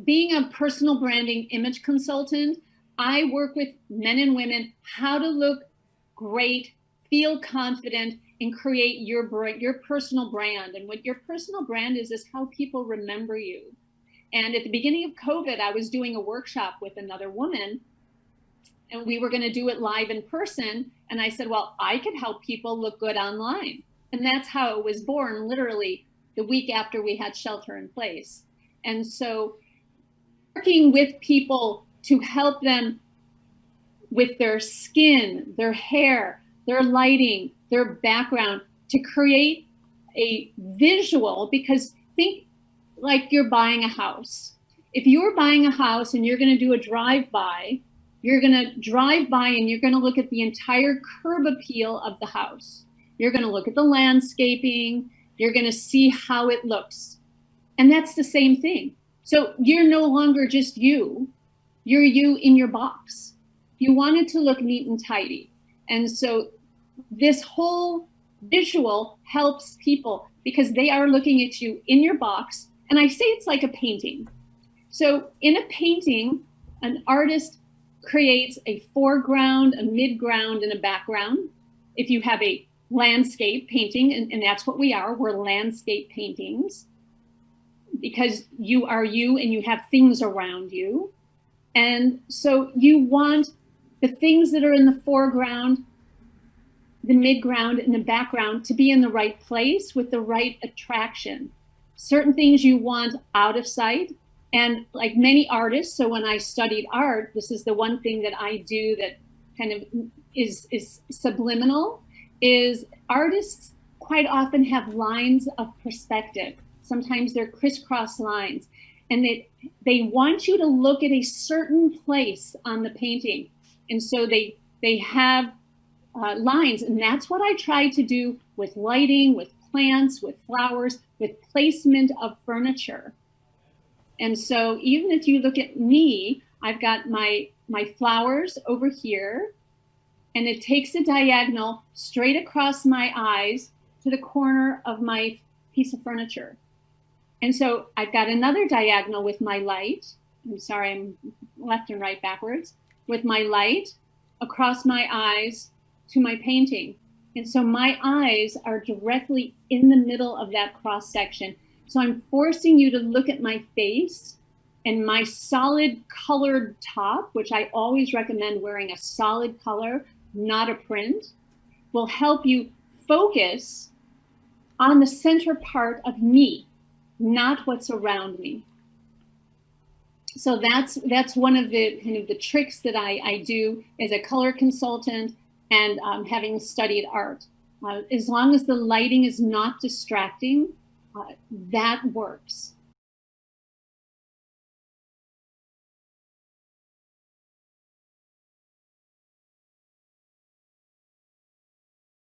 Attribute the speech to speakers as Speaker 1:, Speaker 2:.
Speaker 1: being a personal branding image consultant, I work with men and women how to look great, feel confident, and create your personal brand. And what your personal brand is how people remember you. And at the beginning of COVID, I was doing a workshop with another woman, and we were going to do it live in person. And I said, well, I could help people look good online. And that's how it was born, literally the week after we had shelter in place. And so working with people to help them with their skin, their hair, their lighting, their background, to create a visual, because think like you're buying a house. If you're buying a house and you're going to do a drive-by, you're going to drive by and you're going to look at the entire curb appeal of the house. You're going to look at the landscaping. You're going to see how it looks. And that's the same thing. So you're no longer just you. You're you in your box. You want it to look neat and tidy. And so this whole visual helps people because they are looking at you in your box. And I say it's like a painting. So in a painting, an artist creates a foreground, a midground, and a background. If you have a landscape painting, and that's what we are, we're landscape paintings, because you are you and you have things around you. And so you want the things that are in the foreground, the midground, and the background to be in the right place with the right attraction. Certain things you want out of sight. And like many artists, so when I studied art, this is the one thing that I do that kind of is subliminal, is artists quite often have lines of perspective. Sometimes they're crisscross lines. And they want you to look at a certain place on the painting. And so they have lines. And that's what I try to do with lighting, with plants, with flowers, with placement of furniture. And so even if you look at me, I've got my flowers over here, and it takes a diagonal straight across my eyes to the corner of my piece of furniture. And so I've got another diagonal with my light. I'm sorry, I'm left and right backwards. With my light across my eyes to my painting. And so my eyes are directly in the middle of that cross section. So I'm forcing you to look at my face, and my solid colored top, which I always recommend wearing a solid color, not a print, will help you focus on the center part of me, not what's around me. So that's one of the kind of the tricks that I do as a color consultant and having studied art. As long as the lighting is not distracting, that works.